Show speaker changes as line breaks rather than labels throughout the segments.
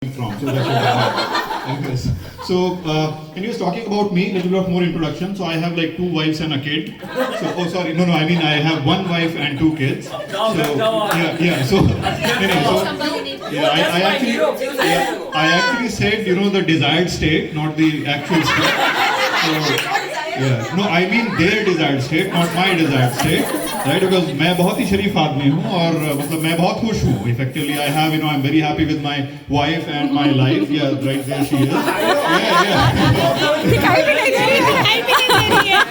from. So that's what I anyways. So anyways, talking about me, a little bit of more introduction. So I have like 2 wives and a kid. So I mean I have 1 wife and 2 kids. So yeah. So anyway, so yeah, I actually said the desired state, not the actual state. So yeah, no, I mean their desired state, not my desired state. Right, because मैं बहुत ही शरीफ आदमी हूँ और मतलब मैं बहुत खुश हूँ. Effectively, I have, I'm very happy with my wife and my life. Yeah, right there she is. Yeah.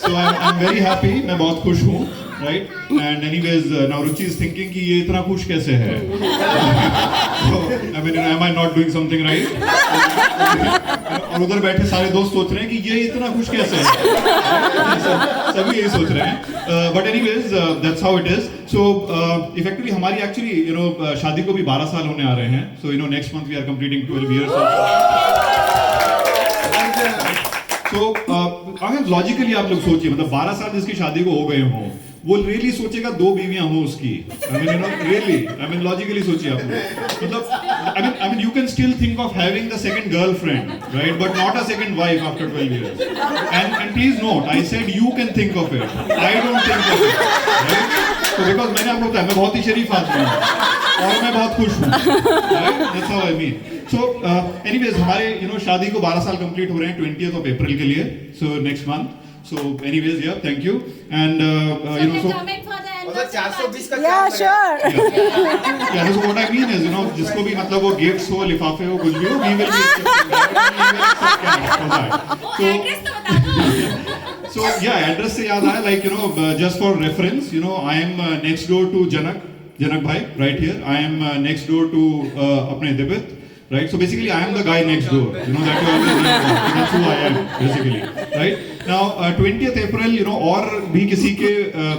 So I'm very happy. मैं बहुत खुश हूँ. Right, and anyways, now Ruchi is thinking कि ये इतना खुश कैसे है? So, I mean, am I not doing something right? और उधर बैठे सारे दोस्त सोच रहे हैं कि ये इतना खुश कैसे है? सभी यही सोच रहे हैं. But anyways, that's how it is. So effectively हमारी actually शादी को भी 12 साल होने आ रहे हैं. So next month we are completing 12 years. So अगर लॉजिकली आप लोग सोचिए, मतलब 12 साल जिसकी शादी को हो गए हों, वो रियली सोचेगा 2 बीवियां हो उसकी. I mean लॉजिकली सोचिए आप लोग. मतलब I mean you can still think of having the second girlfriend, right? But not a second wife after 12 years. And please note, I said you can think of it. I don't think of it. Right? So because मैंने आपको बताया मैं बहुत ही शरीफ आदमी हूँ और मैं बहुत खुश हूँ. Right? That's how I mean. So anyways हमारे शादी को 12 साल कंप्लीट हो रहे हैं 20th of April के लिए. So next month. So anyways, yeah, thank you. And so
coming for the anniversary party.
Yeah, sure.
Yeah, so what I mean is, जिसको भी मतलब वो gifts हो, लिफाफे हो, कुछ भी हो, we will be accepting that.
वो address तो बता दो.
So yeah, address से याद आया, like just for reference, I am next door to Janak bhai, right here. I am next door to अपने Dibit. Right, so basically I am the guy next door. That you always know. That's who I am, basically. Right. Now 20th April, और भी किसी के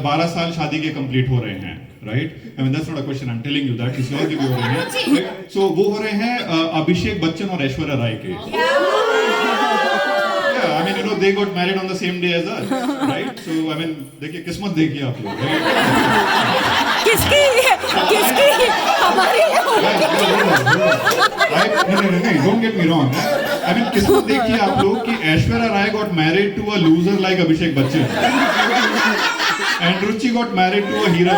12 साल शादी के complete हो रहे हैं. Right? I mean that's not a question. I'm telling you that किसी और के भी हो रहे हैं. Right? So वो हो रहे हैं अभिषेक बच्चन और ऐश्वर्या राय के. Yeah, I mean they got married on the same day as us. Right? So I mean देखिए किस्मत देखिए आप लोग. Right?
किसकी हमारी
नहीं, don't get me wrong. I mean किस्मत देखिए आप लोग कि Aishwarya Rai got married to a loser like Abhishek Bachchan and Ruchi got married to a hero.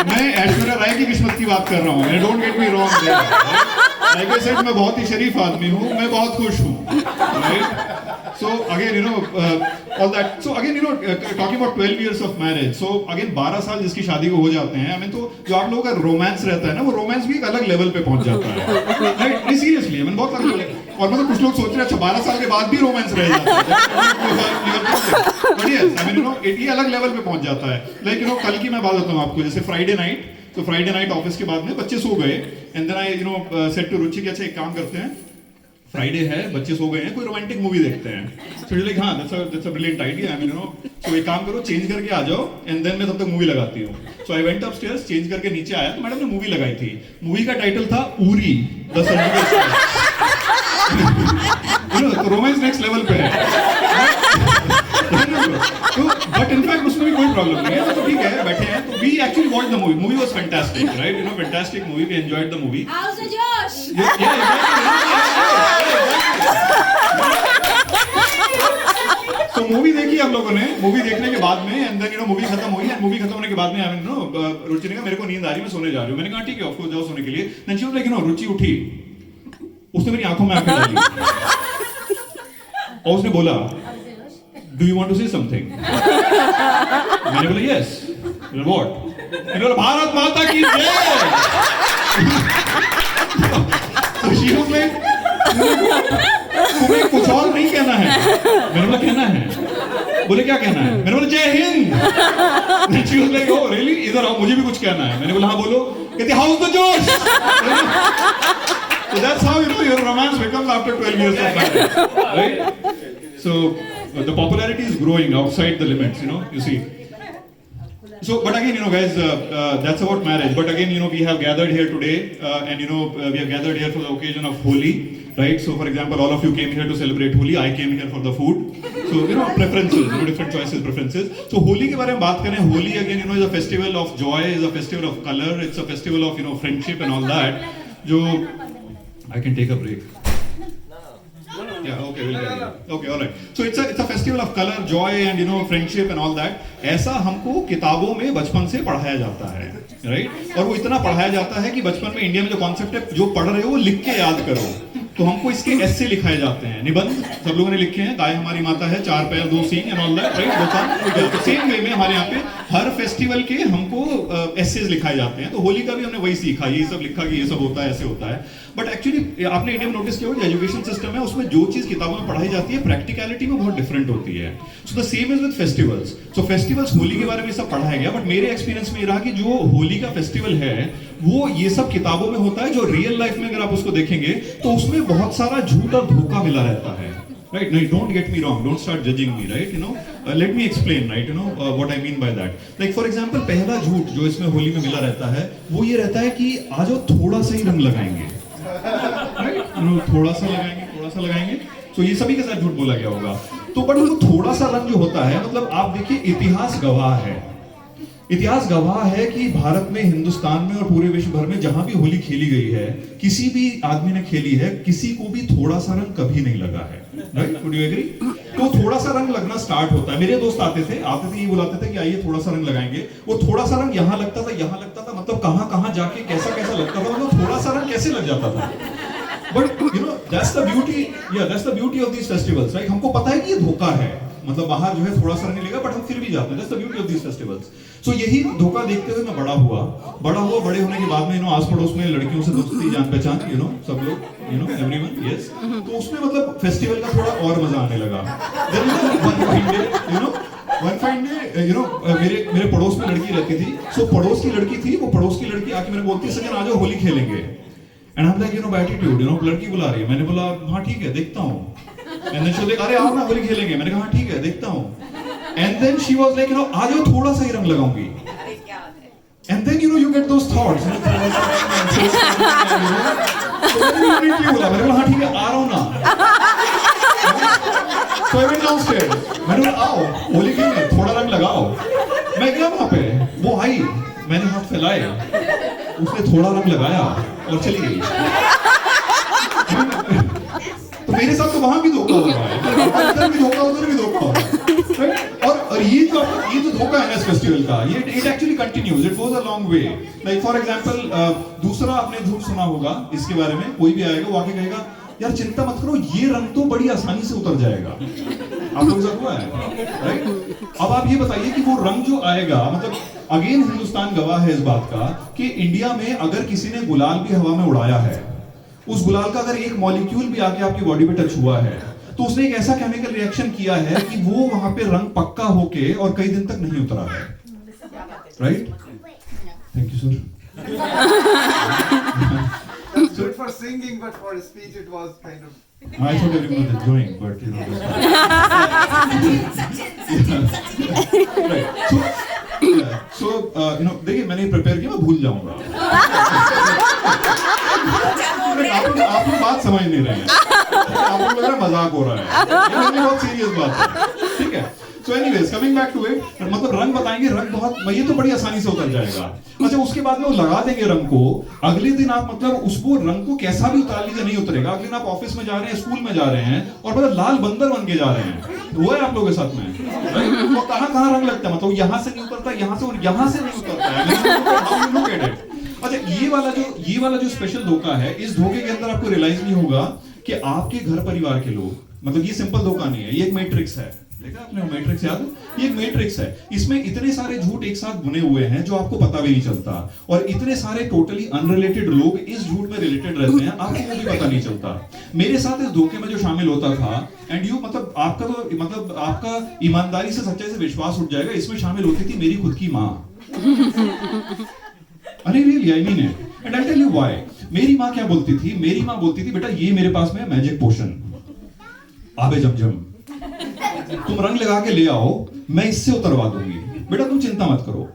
मैं ऐश्वर्या राय की किस्मत की बात कर रहा हूँ. Don't get me wrong there. Like I said, मैं बहुत ही शरीफ आदमी हूँ. मैं बहुत खुश हूँ. Right? So again, all that. So again, talking about 12 years of marriage. So again, 12 साल जिसकी शादी को हो जाते हैं, I mean तो जो आप लोगों का रोमांस रहता है ना, वो रोमांस भी एक अलग लेवल पे पहुंच जाता है. Right? नहीं सीरियसली, I mean बहुत अलग. और मतलब कुछ लोग सोच रहे हैं अच्छा 12 साल के बाद भी रोमांस रह जाता है. But yes, I mean ये अलग लेवल पे पहुंच जाता है. Like कल की मैं बात बताता हूँ आपको, जैसे फ्राइडे नाइट. तो फ्राइडे नाइट ऑफिस के बाद में बच्चे सो गए. And then I said to Ruchi कि अच्छा एक काम करते हैं, फ्राइडे है, बच्चे सो गए हैं, कोई रोमांटिक मूवी देखते हैं. सो लाइक हाँ that's a brilliant idea. I mean so एक काम करो, चेंज करके आ जाओ एंड देन मैं तब तक मूवी लगाती हूँ. सो आई वेंट अपस्टेयर्स, चेंज करके नीचे आया तो मैडम ने मूवी लगाई थी. मूवी का टाइटल था उरी द सर्जिकल स्ट्राइक. तो रोमांस नेक्स्ट लेवल पे है. तो बट इनफैक्ट उसमें भी कोई प्रॉब्लम नहीं है. तो ठीक है, बैठे हैं. तो we actually watch the movie. Movie was fantastic, right? Fantastic movie. We enjoyed the movie.
How's the Josh?
तो मूवी देखी हम लोगों ने. मूवी देखने के बाद में एंड देन मूवी खत्म हुई. एंड मूवी खत्म होने के बाद में आई मीन रुचि ने कहा मेरे को नींद आ रही है, मैं सोने जा रही हूँ. मैंने कहा ठीक है, ऑफ कोर्स जाओ सोने के लिए. देन शी वाज लाइक रुचि उठी. उसने मेरी आंखों में आंखें डाली और उसने बोला do you want to say something. मैंने बोला यस. व्हाट? मैंने बोला भारत माता की जय. तो शी वाज लाइक तुम्हें कुछ और नहीं कहना है. मैंने बोला कहना है. बोले क्या कहना है? मैंने बोला जय Hind. She was like oh really, इधर आओ मुझे भी कुछ कहना है. मैंने बोला हाँ बोलो. कहती हाउ द जोश. So that's how your romance becomes after 12 years of marriage, right? So the popularity is growing outside the limits, you see. So, but again, you know, guys, that's about marriage. But again, you know, we have gathered here today, and you know, we have gathered here for the occasion of Holi, right? So, for example, all of you came here to celebrate Holi. I came here for the food. So, you know, preferences, you know, different choices, preferences. So, Holi के बारे में बात करें, Holi again, you know, is a festival of joy, is a festival of color, it's a festival of, you know, friendship and all that. जो I can take a break. Yeah, okay, we'll get it. Okay, all right. So it's a festival of color, joy and you know friendship and all that. ऐसा हमको किताबों में बचपन से पढ़ाया जाता है, right? और वो इतना पढ़ाया जाता है कि बचपन में इंडिया में जो कॉन्सेप्ट है, जो पढ़ रहे हो वो लिख के याद करो. तो हमको इसके ऐसे लिखाए जाते हैं, निबंध सब लोगों ने लिखे हैं, गाय हमारी माता है, 4 पैर 2 सींग एंड ऑल दैट, राइट? तो सेम वे में हमारे यहाँ पे हर फेस्टिवल के हमको एसेज लिखाए जाते हैं. तो होली का भी हमने वही सीखा, ये सब लिखा कि ये सब होता है, ऐसे होता है. बट एक्चुअली आपने इंडिया में नोटिस किया होगा, एजुकेशन सिस्टम है उसमें जो चीज किताबों में पढ़ाई जाती है प्रैक्टिकलिटी में बहुत डिफरेंट होती है. So the same is with festivals. So festivals, Holi के बारे में सब पढ़ाया गया, बट मेरे एक्सपीरियंस में ये रहा कि जो होली का फेस्टिवल है वो ये सब किताबों में होता है, जो रियल लाइफ में अगर आप उसको देखेंगे तो उसमें बहुत सारा झूठ और धोखा मिला रहता है. Right? No, don't get me wrong. Don't start judging me, right? You know, let me explain, right? You know what I mean by that. Like for example, पहला झूठ जो इसमें होली में मिला रहता है, वो ये रहता है कि आज वो थोड़ा सा ही रंग लगाएंगे, right? You know, थोड़ा सा लगाएंगे. तो ये सभी के साथ झूठ बोला गया होगा. तो बट वो थोड़ा सा रंग जो होता है, मतलब आप देखिए, इतिहास गवाह है. इतिहास गवाह है कि भारत में, हिंदुस्तान में और पूरे विश्व भर में जहां भी होली खेली गई है, किसी भी आदमी ने खेली है, किसी को भी थोड़ा सा रंग कभी नहीं लगा है. राइट? Would you agree? तो थोड़ा सा रंग लगना स्टार्ट होता है. मेरे दोस्त आते थे ये बुलाते थे कि आइए थोड़ा सा रंग लगाएंगे. वो थोड़ा सा रंग यहाँ लगता था, मतलब कहां जाके कैसा लगता था, मतलब थोड़ा सा रंग कैसे लग जाता था. But you know, that's the beauty of these festivals, right? हमको पता है कि ये धोखा है, मतलब बाहर जो है थोड़ा सा नहीं लेगा, बट हम फिर भी जाते हैं. That's the beauty of these festivals. So यही धोखा देखते हुए मैं बड़ा हुआ. बड़े होने के बाद में, you know, आस पड़ोस में लड़कियों से दोस्ती, जान पहचान, you know, सब लोग, you know, everyone, yes. तो उसमें मतलब फेस्टिवल का थोड़ा और मजा आने लगा. Then you know, one fine day, you know, मेरे पड़ोस में लड़की रहती थी. So पड़ोस की लड़की आके मेरे बोलती है, सजन आ जाओ होली खेलेंगे. And I'm like, you know, by attitude, you know, लड़की बुला रही है. मैंने बोला हाँ ठीक है, देखता हूँ. And then she was like, अरे आओ ना होली खेलेंगे. मैंने कहा हाँ ठीक है, देखता हूँ. And then she was like, you know, आ जाओ थोड़ा सा ही रंग लगाऊंगी. And then you know you get those thoughts, you know, थोड़ा सा रंग, you know. तो मैंने immediately बोला, मैंने बोला हाँ ठीक है, आ रहा हूँ ना. So I went downstairs. मैंने बोला आओ होली खेलने, थोड़ा रंग लगाओ. मैं गया वहाँ पे, वो आई, मैंने हाथ फैलाए, उसने थोड़ा रंग लगाया और चली गई. तो मेरे साथ तो वहां भी धोखा हो रहा है, इधर भी धोखा, उधर भी धोखा. और ये जो धोखा है ना इस फेस्टिवल का, ये it actually continues, it goes a long way. Like for example, दूसरा आपने झूठ सुना होगा इसके बारे में, कोई भी आएगा वो आके कहेगा, यार चिंता मत करो, ये रंग तो बड़ी आसानी से उतर जाएगा. आप लोगों को हुआ है, राइट? अब आप ये बताइए कि वो रंग जो आएगा, मतलब अगेन हिंदुस्तान गवाह है इस बात का कि इंडिया में अगर किसी ने गुलाल भी हवा में उड़ाया है, उस गुलाल का अगर एक मॉलिक्यूल भी आके आपकी बॉडी पे टच हुआ है, तो उसने एक ऐसा केमिकल रिएक्शन किया है कि वो वहां पे रंग पक्का होके और कई दिन तक नहीं उतरा है. Right? Thank you sir.
That's good for singing, but for speech it was kind of.
I thought everyone was enjoying, but you know. Right. So you know, देखिए मैंने प्रिपेयर किया, मैं भूल जाऊंगा. आप लोग बात समझ नहीं रहे हैं. आप लोग लग रहा है मजाक हो रहा है. ये बहुत सीरियस बात है. ठीक है. So anyways, coming back to it, मतलब रंग बताएंगे, रंग बहुत, ये तो बड़ी आसानी से उतर जाएगा. अच्छा, उसके बाद में वो लगा देंगे रंग को. अगले दिन आप मतलब उसको रंग को कैसा भी उतार लीजिए, नहीं उतरेगा. अगले दिन आप ऑफिस में जा रहे हैं, स्कूल में जा रहे हैं, और मतलब लाल बंदर बन के जा रहे हैं. वो है आप लोगों के साथ में. तो कहाँ रंग लगता है, मतलब यहाँ से नहीं उतरता, यहाँ से नहीं उतरता है. अच्छा, ये वाला जो स्पेशल धोखा है, इस धोखे के अंदर आपको रियलाइज नहीं होगा कि आपके घर परिवार के लोग, मतलब ये सिंपल धोखा नहीं है, ये एक मैट्रिक्स है. देखा आपने मैट्रिक्स याद? ये एक मैट्रिक्स है. इसमें इतने सारे झूठ एक साथ बुने हुए हैं जो आपको पता भी नहीं चलता, और इतने सारे टोटली अनरिलेटेड लोग इस झूठ में रिलेटेड रहते हैं, आपको भी पता नहीं चलता. मेरे साथ इस धोखे में जो शामिल होता था, एंड यू मतलब आपका ईमानदारी से, सच्चाई से विश्वास उठ जाएगा, इसमें शामिल होती थी मेरी खुद की माँ. अरे really, I mean it, and I tell you why. मेरी माँ क्या बोलती थी? मेरी माँ बोलती थी, बेटा ये मेरे पास में मैजिक पोशन, आबे जमजम, तुम रंग लगा के ले आओ, मैं इससे उतरवा दूंगी, बेटा तुम चिंता मत करो.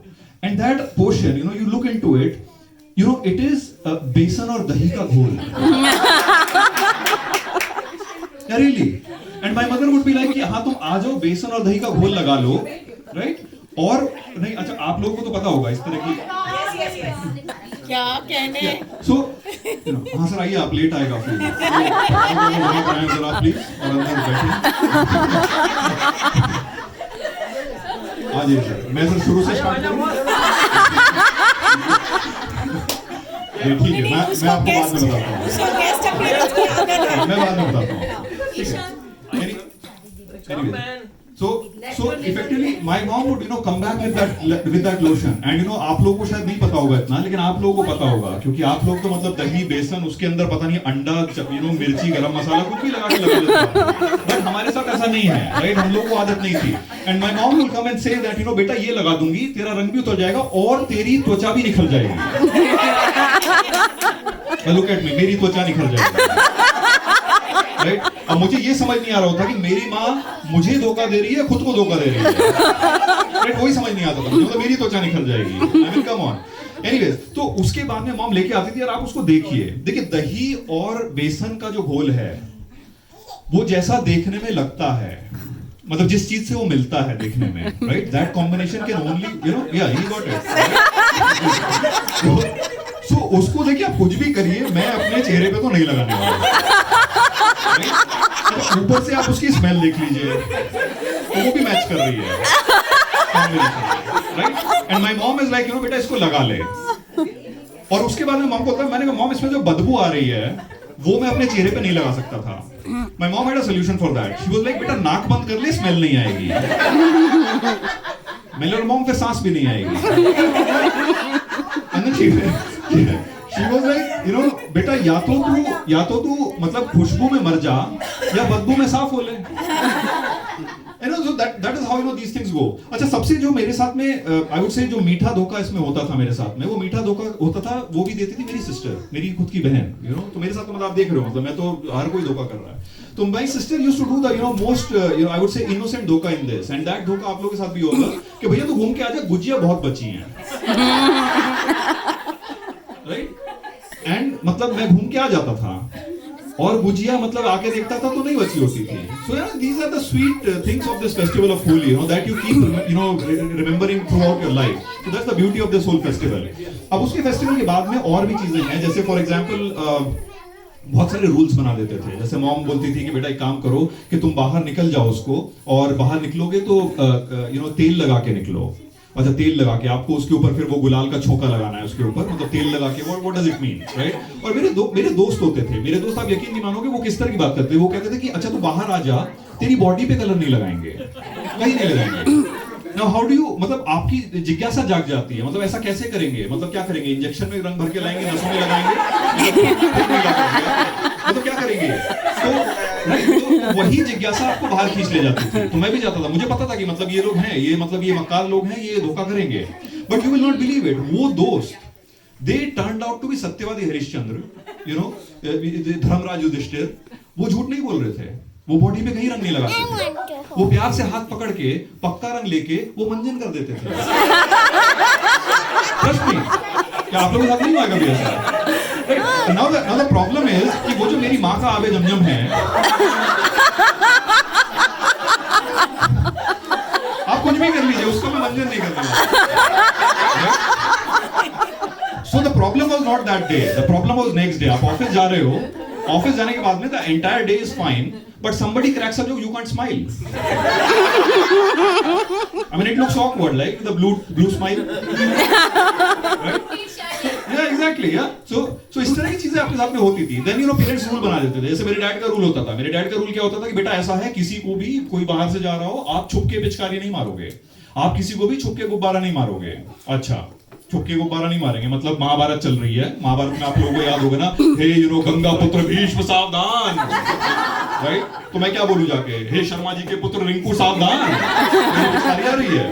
And that portion, you know, you look into it, you know, it is besan और दही का घोल. Yeah, really. And my mother would be like कि हाँ तुम आ जाओ बेसन और दही का घोल लगा लो, right? और नहीं, अच्छा आप लोगों को तो पता होगा इस तरह की.
क्या कहने?
So, you know, हाँ सर आइए आप लेट आएगा फिर. जरा प्लीज और अंदर बैठिए. आ जाइए सर. मैं सर शुरू से स्टार्ट करूँ. ठीक है, मैं आपको बाद में बताता हूँ. मैं बाद में बताता हूँ. ठीक है. Anyway, so effectively my mom would, you know, come back with that lotion, and you know आप लोगों को शायद नहीं पता होगा इतना, लेकिन आप लोगों को पता होगा क्योंकि आप लोग तो मतलब दही बेसन उसके अंदर पता नहीं अंडा, you know, मिर्ची, गरम मसाला कुछ भी लगा के लगा देते हैं. बट हमारे साथ ऐसा नहीं है, राइट? हम लोगों को आदत नहीं थी. And my mom will come and say that, you know, बेटा ये लगा दूंगी, तेरा रंग भी उतर जाएगा और तेरी त्वचा भी निखर जाएगी. लुक एट मी, मेरी त्वचा निखर जाएगी. राइट? अब मुझे ये समझ नहीं आ रहा था कि मेरी माँ मुझे धोखा दे रही है, खुद को धोखा दे रही है. राइट? वही समझ नहीं आता था, मतलब मेरी त्वचा निखर जाएगी. I mean come on. Anyways, तो उसके बाद में मॉम लेके आती थी और आप उसको देखिए दही और बेसन का जो घोल है वो जैसा देखने में लगता है, मतलब जिस चीज से वो मिलता है देखने में, right? That combination can only, you know, या ही गॉट इट. सो उसको देखिए आप कुछ भी करिए, मैं अपने चेहरे पे तो नहीं लगाने वाला. ऊपर से आप उसकी स्मेल देख लीजिए, तो वो भी मैच कर रही है, right? And my mom is like, you know, बेटा इसको लगा ले. और उसके बाद में मॉम को होता है, मैंने कहा मॉम इसमें जो बदबू आ रही है वो मैं अपने चेहरे पे नहीं लगा सकता था. My mom had a solution for that. She was like, बेटा नाक बंद कर ले, स्मेल नहीं आएगी. मैंने और मॉम फिर सांस भी नहीं आएगी. And then she was like, you know, बेटा या तो तू मतलब खुशबू में मर जा या बदबू में साफ हो ले. You know, so that is how, you know, these things go. अच्छा, सबसे जो मेरे साथ में I would say जो मीठा धोखा इसमें होता था मेरे साथ में, वो मीठा धोखा होता था, वो भी देती थी मेरी सिस्टर, मेरी खुद की बहन. You know, तो मेरे साथ तो मतलब आप देख रहे हो, मतलब मैं तो हर कोई धोखा कर रहा है. तो my sister used to do the, you know, most, you know, I would say innocent धोखा in this, and that धोखा आप लोगों के साथ भी होगा कि भैया तू घूम के आजा, गुजिया बहुत बची हैं. राइट? एंड मतलब मैं घूम के आ जाता था और गुजिया मतलब आके देखता था तो नहीं बची होती थी. सो यार, these are the sweet things of this festival of Holi, you know, that you keep, you know, remembering throughout your life. So that's the beauty of this whole festival. अब उसके फेस्टिवल के बाद में और भी चीजें हैं, जैसे फॉर एग्जांपल बहुत सारे रूल्स बना देते थे. जैसे मॉम बोलती थी कि बेटा एक काम करो कि तुम बाहर निकल जाओ उसको, और बाहर निकलोगे तो यू नो तेल लगा के निकलो. अच्छा, तेल लगा के आपको उसके ऊपर फिर वो गुलाल का छोंका लगाना है उसके ऊपर, मतलब तेल लगा के. What does it mean, right? और मेरे दोस्त होते थे, मेरे दोस्त, आप यकीन नहीं मानोगे वो किस तरह की बात करते. वो कहते थे कि अच्छा तू बाहर आ जा, तेरी बॉडी पे कलर नहीं लगाएंगे, कहीं नहीं लगाएंगे. नाउ हाउ डू यू, मतलब आपकी जिज्ञासा जाग जाती है, मतलब ऐसा कैसे करेंगे, मतलब क्या करेंगे, इंजेक्शन में रंग भर के लाएंगे, नसों में लगाएंगे, मतलब क्या करेंगे? तो वही जिज्ञासा आपको बाहर खींच ले जाती थी. तो मैं भी जाता था, मुझे पता था कि मतलब ये लोग हैं, ये मतलब ये मक्कार लोग हैं, ये धोखा करेंगे. But you will not believe it, वो दोस्त they turned out to be सत्यवादी हरिश्चंद्र, यू नो, धर्मराज युधिष्ठिर. वो झूठ नहीं बोल रहे थे, वो बॉडी पे कहीं रंग नहीं लगाते थे, वो प्यार से हाथ पकड़ के पक्का रंग लेके वो मंजन कर देते थे. ट्रस्ट मी, क्या आप लोगों के साथ नहीं हुआ कभी ऐसा? Now the problem is कि वो जो मेरी माँ का आबे जमजम है, आप कुछ भी कर लीजिए, उसको मैं मंजन नहीं करने वाला. So the problem was not that day. The problem was next day. आप ऑफिस जा रहे हो, ऑफिस जाने के बाद में the entire day is fine, but somebody cracks a joke, you can't smile. I mean, it looks awkward, like the blue smile. Right? Yeah, exactly, yeah. So इस तरह की चीजें आपके साथ में होती थी. Then, you know, parents rule बना देते थे. जैसे मेरे डैड का रूल होता था. मेरे डैड का रूल क्या होता था कि बेटा ऐसा है, किसी को भी कोई बाहर से जा रहा हो, आप छुप के पिचकारी नहीं मारोगे, आप किसी को भी छुप के गुब्बारा नहीं मारोगे. अच्छा, छुप के गुब्बारा नहीं मारेंगे, मतलब महाभारत चल रही है, महाभारत में आप लोगों को याद होगा ना, हे यू नो गंगा पुत्र भीष्म सावधान, राइट? तो मैं क्या बोलूं जाके, हे शर्मा जी के पुत्र रिंकू सावधान. पिचकारी आ रही है.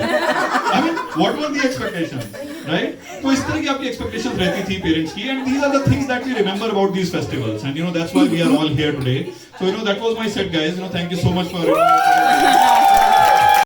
I mean, what were the expectations, right? तो इस तरह की आपकी expectations रहती थी पेरेंट्स की, and these are the things that we remember about these festivals, and you know that's why we are all here today. So you know that was my set, guys. You know, thank you so much for